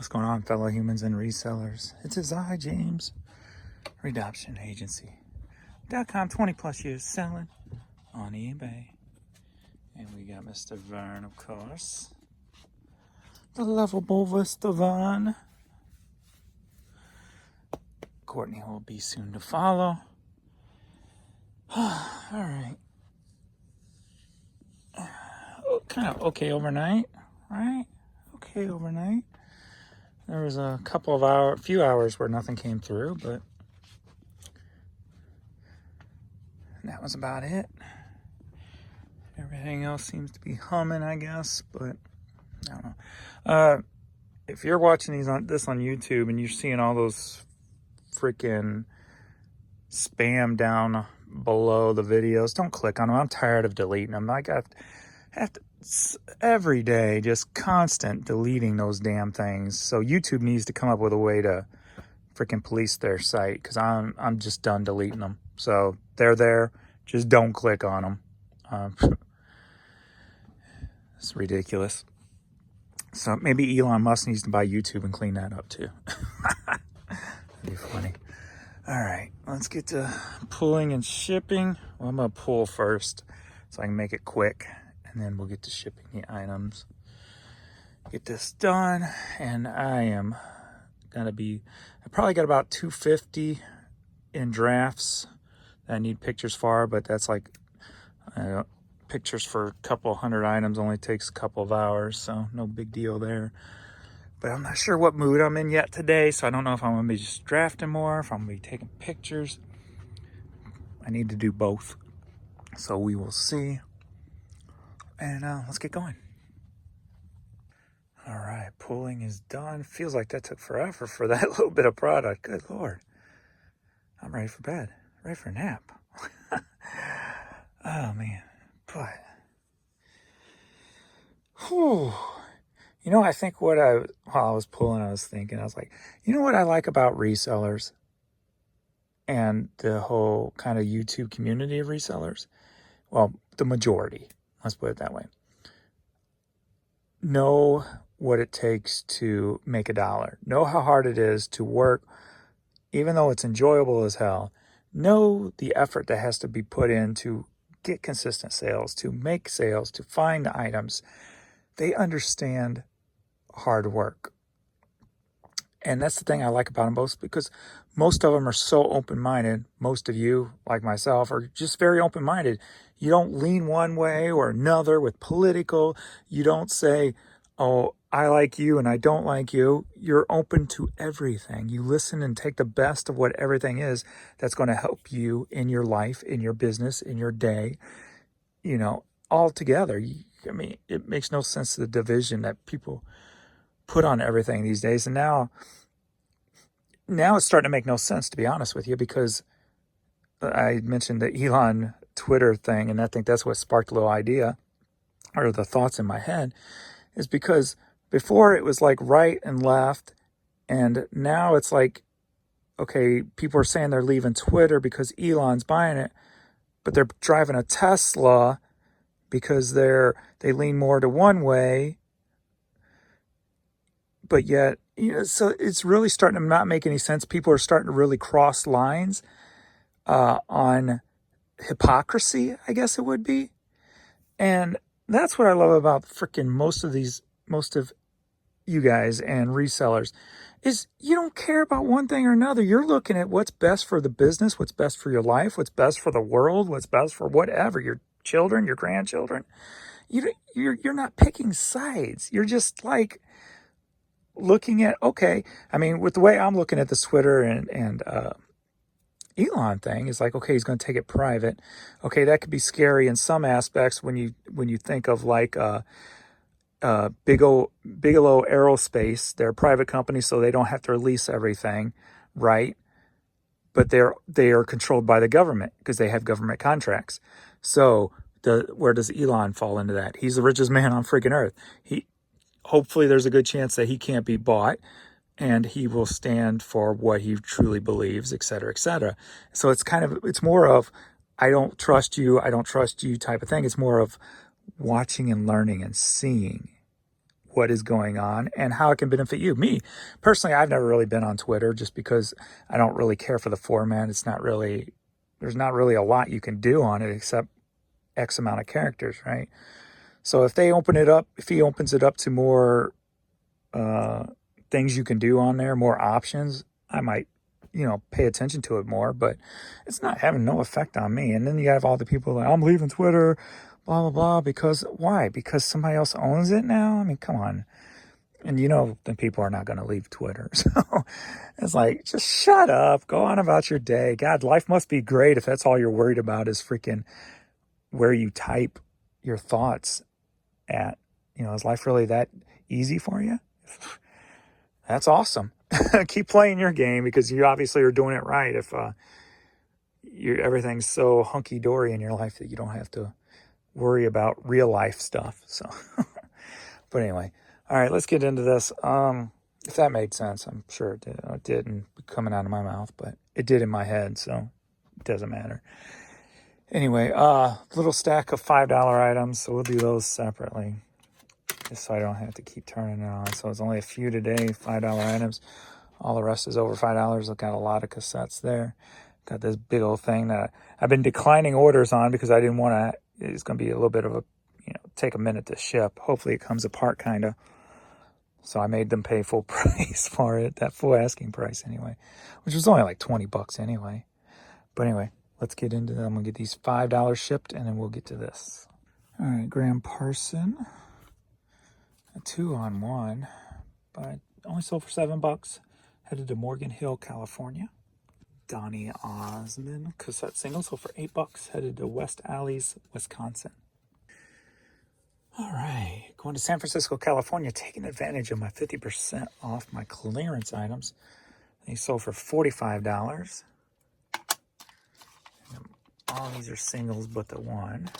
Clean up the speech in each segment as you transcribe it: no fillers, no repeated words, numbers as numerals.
What's going on, fellow humans and resellers? It's his James, Redoption Agency.com, 20 plus years selling on eBay. And we got Mr. Vern, of course. The lovable Mr. Vern. Courtney will be soon to follow. All right. Kind of okay overnight, right? Okay overnight. There was a few hours where nothing came through, but that was about it. Everything else seems to be humming, I guess, but I don't know. If you're watching this on YouTube and you're seeing all those freaking spam down below the videos, don't click on them. I'm tired of deleting them. I have to every day, just constant deleting those damn things. So YouTube needs to come up with a way to freaking police their site, because I'm just done deleting them. So they're there, just don't click on them. It's ridiculous. So maybe Elon Musk needs to buy YouTube and clean that up too. That'd be funny. All right, let's get to pulling and shipping. Well, I'm gonna pull first so I can make it quick, and then we'll get to shipping the items. Get this done, and I probably got about 250 in drafts that I need pictures for, but that's like pictures for a couple hundred items only takes a couple of hours, so no big deal there. But I'm not sure what mood I'm in yet today, so I don't know if I'm gonna be just drafting more, if I'm gonna be taking pictures. I need to do both, so we will see. And let's get going. All right, pulling is done. Feels like that took forever for that little bit of product. Good Lord. I'm ready for bed, ready for a nap. Oh man, but whew. You know, I think while I was pulling, I was thinking, I was like, you know what I like about resellers and the whole kind of YouTube community of resellers? Well, the majority, let's put it that way, know what it takes to make a dollar. Know how hard it is to work, even though it's enjoyable as hell. Know the effort that has to be put in to get consistent sales, to make sales, to find items. They understand hard work. And that's the thing I like about them both, because most of them are so open-minded. Most of you, like myself, are just very open-minded. You don't lean one way or another with political. You don't say, oh, I like you and I don't like you. You're open to everything. You listen and take the best of what everything is that's going to help you in your life, in your business, in your day, all together. I mean, it makes no sense to the division that people put on everything these days. And now it's starting to make no sense, to be honest with you, because I mentioned the Elon Twitter thing, and I think that's what sparked a little idea, or the thoughts in my head, is because before it was like right and left, and now it's like, okay, people are saying they're leaving Twitter because Elon's buying it, but they're driving a Tesla because they lean more to one way. But yet, so it's really starting to not make any sense. People are starting to really cross lines on hypocrisy, I guess it would be. And that's what I love about freaking most of you guys and resellers, is you don't care about one thing or another. You're looking at what's best for the business, what's best for your life, what's best for the world, what's best for whatever, your children, your grandchildren. You're not picking sides. You're just like looking at, okay, I mean, with the way I'm looking at this Twitter and Elon thing, is like, okay, he's going to take it private. Okay, that could be scary in some aspects when you think of like Bigelow Aerospace. They're a private company, so they don't have to release everything, right? But they are controlled by the government because they have government contracts. So where does Elon fall into that? He's the richest man on freaking earth. Hopefully there's a good chance that he can't be bought, and he will stand for what he truly believes, et cetera, et cetera. So it's more of, I don't trust you type of thing. It's more of watching and learning and seeing what is going on and how it can benefit you. Me, personally, I've never really been on Twitter just because I don't really care for the format. There's not really a lot you can do on it except X amount of characters, right? So if he opens it up to more things you can do on there, more options, I might, pay attention to it more, but it's not having no effect on me. And then you have all the people like, I'm leaving Twitter, blah, blah, blah, because why? Because somebody else owns it now? I mean, come on. And then people are not going to leave Twitter. So it's like, just shut up, go on about your day. God, life must be great if that's all you're worried about is freaking where you type your thoughts at. Is life really that easy for you? That's awesome. Keep playing your game because you obviously are doing it right. If everything's so hunky-dory in your life that you don't have to worry about real life stuff. So, but anyway, all right, let's get into this. If that made sense, I'm sure it did. It didn't coming out of my mouth, but it did in my head, so it doesn't matter. Anyway, little stack of $5 items, so we'll do those separately, just so I don't have to keep turning it on. So it's only a few today, $5 items. All the rest is over $5. I've got a lot of cassettes there. Got this big old thing that I've been declining orders on because I didn't want to. It's going to be a little bit of a, take a minute to ship. Hopefully it comes apart kind of. So I made them pay full price for it, that full asking price anyway, which was only like $20 anyway. But anyway, let's get into them. I'm going to get these $5 shipped and then we'll get to this. All right, Graham Parson. A 2-on-1, but only sold for $7. Headed to Morgan Hill, California. Donnie Osmond cassette single sold for $8. Headed to West Allis, Wisconsin. All right, going to San Francisco, California, taking advantage of my 50% off my clearance items. They sold for $45. And all these are singles but the one.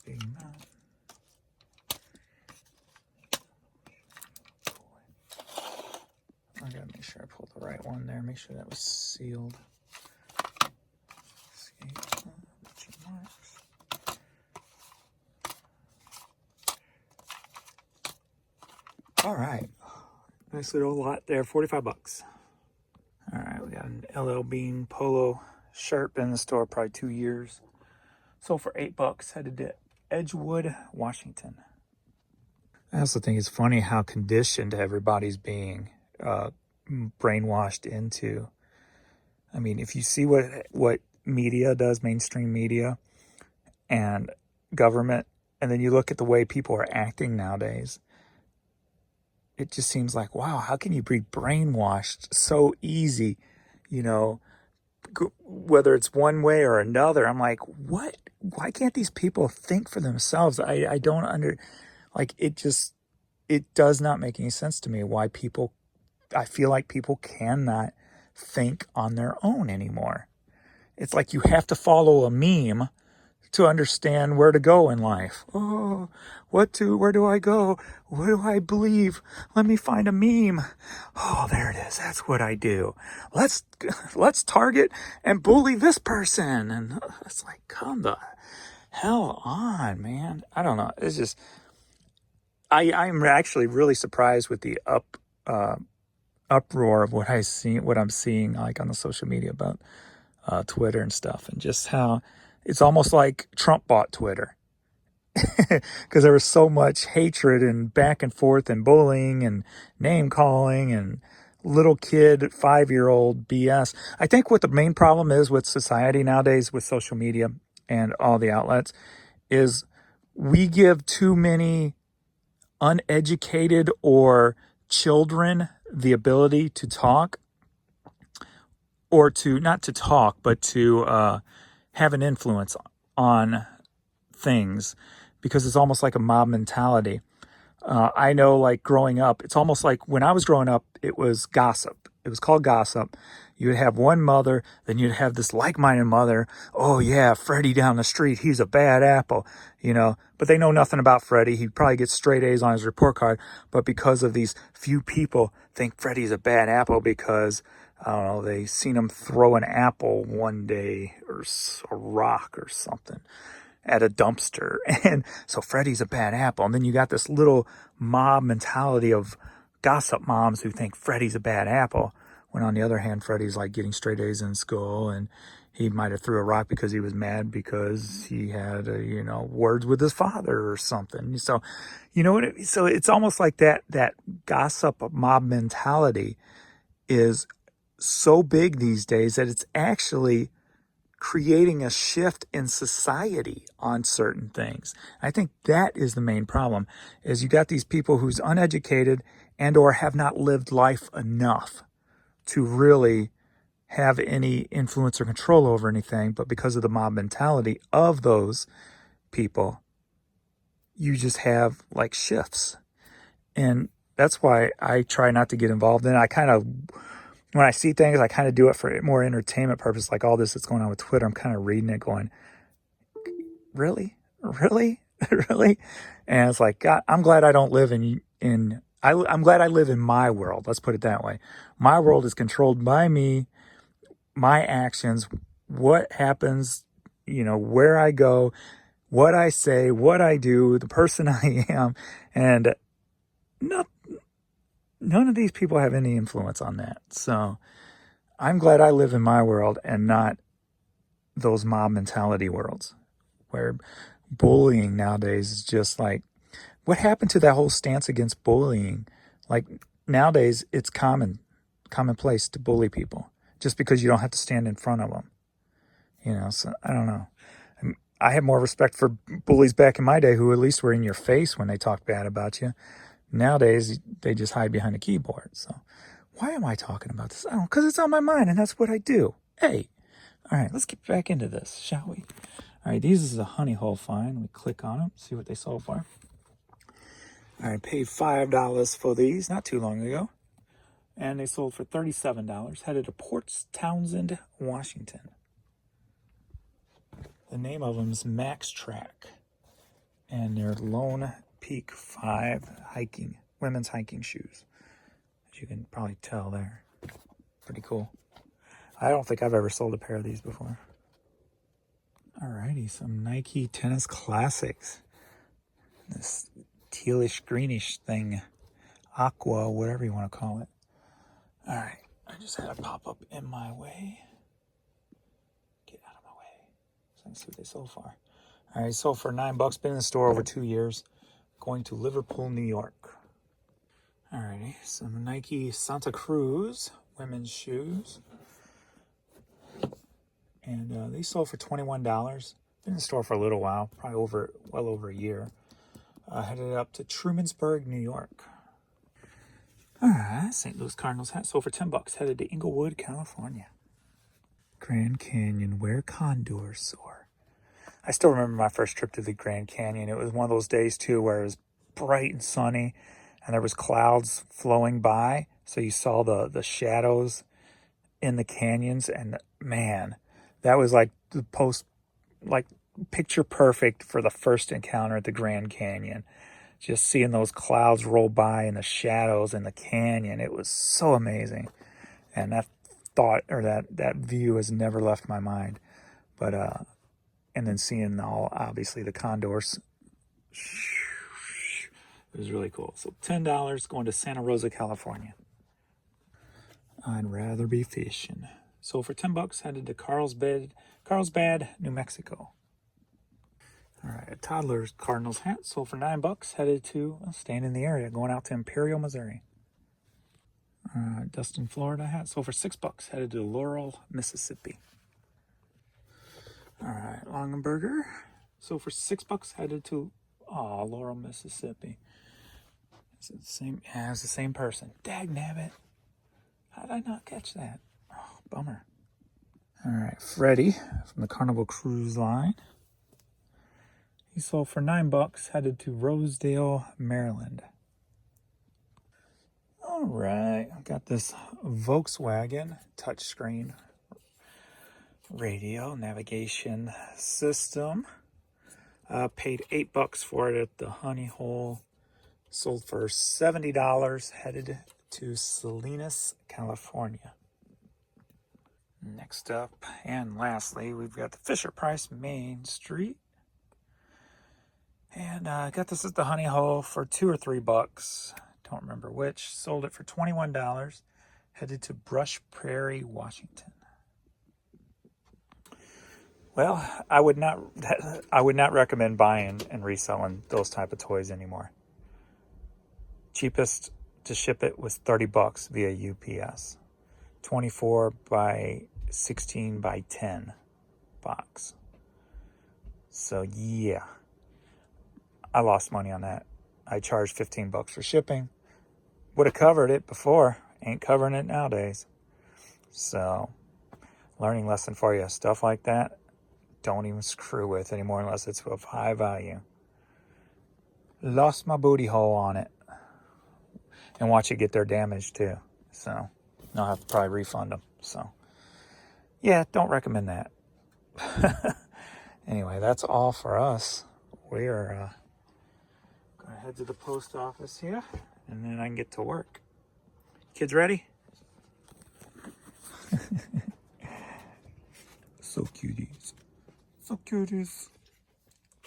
Big amount. I gotta make sure I pulled the right one there. Make sure that was sealed. All right, nice little lot there. $45. All right, we got an LL Bean polo shirt. Been in the store probably 2 years. Sold for $8. Headed to Edgewood, Washington. I also think it's funny how conditioned everybody's being brainwashed into. I mean, if you see what media does, mainstream media and government, and then you look at the way people are acting nowadays, it just seems like, wow, how can you be brainwashed so easy, whether it's one way or another. I'm like, what? Why can't these people think for themselves? I don't it does not make any sense to me why I feel like people cannot think on their own anymore. It's like you have to follow a meme to understand where to go in life. Oh, where do I go? What do I believe? Let me find a meme. Oh, there it is. That's what I do. Let's target and bully this person. And it's like, come the hell on, man. I don't know. It's just, I'm actually really surprised with the uproar of what I'm seeing like on the social media about Twitter and stuff, and just how it's almost like Trump bought Twitter because there was so much hatred and back and forth and bullying and name calling and little kid 5-year-old BS. I think what the main problem is with society nowadays with social media and all the outlets is we give too many uneducated or children the ability to talk, or to not to talk, but to have an influence on things, because it's almost like a mob mentality. I know, like growing up, it's almost like when I was growing up, it was gossip. It was called gossip. You would have one mother, then you'd have this like-minded mother. Oh yeah, Freddie down the street, he's a bad apple, but they know nothing about Freddie. He'd probably get straight A's on his report card, but because of these few people think Freddie's a bad apple because, I don't know, they seen him throw an apple one day or a rock or something. at a dumpster. And so Freddie's a bad apple. And then you got this little mob mentality of gossip moms who think Freddie's a bad apple. When on the other hand, Freddie's like getting straight A's in school, and he might have threw a rock because he was mad because he had, words with his father or something. So, so it's almost like that gossip mob mentality is so big these days that it's actually creating a shift in society on certain things. I think that is the main problem, is you got these people who's uneducated and or have not lived life enough to really have any influence or control over anything, but because of the mob mentality of those people, you just have like shifts. And that's why I try not to get involved in it. When I see things, I kind of do it for more entertainment purpose, like all this that's going on with Twitter. I'm kind of reading it going, really? Really? Really? And it's like, God, I'm glad I don't live I'm glad I live in my world. Let's put it that way. My world is controlled by me, my actions, what happens, where I go, what I say, what I do, the person I am. And none of these people have any influence on that. So I'm glad I live in my world and not those mob mentality worlds where bullying nowadays is just like, what happened to that whole stance against bullying? Like nowadays it's commonplace to bully people just because you don't have to stand in front of them. So I don't know. I had more respect for bullies back in my day who at least were in your face when they talked bad about you. Nowadays, they just hide behind a keyboard. So why am I talking about this? Because it's on my mind, and that's what I do. Hey, all right, let's get back into this, shall we? All right, these is a honey hole find. We click on them, see what they sold for. All right, paid $5 for these not too long ago. And they sold for $37, headed to Port Townsend, Washington. The name of them is Max Track. And they're Lone Peak 5 women's hiking shoes. As you can probably tell there. Pretty cool. I don't think I've ever sold a pair of these before. Alrighty, some Nike Tennis Classics. This tealish, greenish thing. Aqua, whatever you want to call it. Alright, I just had a pop up in my way. Get out of my way. So let's see what they sold for. Alright, sold for $9. Been in the store over 2 years. Going to Liverpool, New York. Alrighty, some Nike Santa Cruz women's shoes. And they sold for $21. Been in the store for a little while, probably well over a year. Headed up to Trumansburg, New York. Alright, St. Louis Cardinals hat sold for $10. Headed to Inglewood, California. Grand Canyon, where condors soar. I still remember my first trip to the Grand Canyon. It was one of those days, too, where it was bright and sunny, and there was clouds flowing by, so you saw the shadows in the canyons, and man, that was like picture perfect for the first encounter at the Grand Canyon. Just seeing those clouds roll by and the shadows in the canyon, it was so amazing. And that view has never left my mind. But and then seeing obviously the condors, it was really cool. So $10 going to Santa Rosa, California. I'd rather be fishing. So for $10, headed to Carlsbad, New Mexico. All right, a toddler's Cardinals hat sold for $9. Headed to staying in the area, going out to Imperial, Missouri. Dustin, Florida hat sold for $6. Headed to Laurel, Mississippi. All right, Longenberger sold for $6. Headed to Laurel, Mississippi. Is it the same? Yeah, it's the same person. Dagnabbit. How did I not catch that? Oh, bummer. All right, Freddie from the Carnival Cruise Line. He sold for $9, headed to Rosedale, Maryland. All right, I've got this Volkswagen touchscreen radio navigation system. Paid $8 for it at the Honey Hole. Sold for $70, headed to Salinas, California. Next up, and lastly, we've got the Fisher-Price Main Street And I got this at the Honey Hole for $2 or $3. Don't remember which. Sold it for $21. Headed to Brush Prairie, Washington. Well, I would not recommend buying and reselling those type of toys anymore. Cheapest to ship it was $30 via UPS. 24 by 16 by 10 box. So yeah, I lost money on that. I charged $15 for shipping. Would have covered it before. Ain't covering it nowadays. So, learning lesson for you. Stuff like that, don't even screw with anymore unless it's of high value. Lost my booty hole on it. And watch it get their damage too. So, I'll have to probably refund them. So, yeah, don't recommend that. Anyway, that's all for us. We are going to head to the post office here, and then I can get to work. Kids ready? So cuties. So cuties.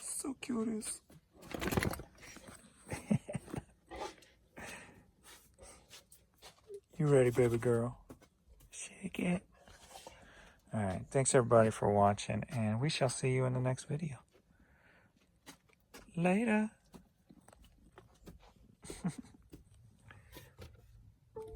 So cuties. You ready, baby girl? Shake it. All right. Thanks, everybody, for watching, and we shall see you in the next video. Later.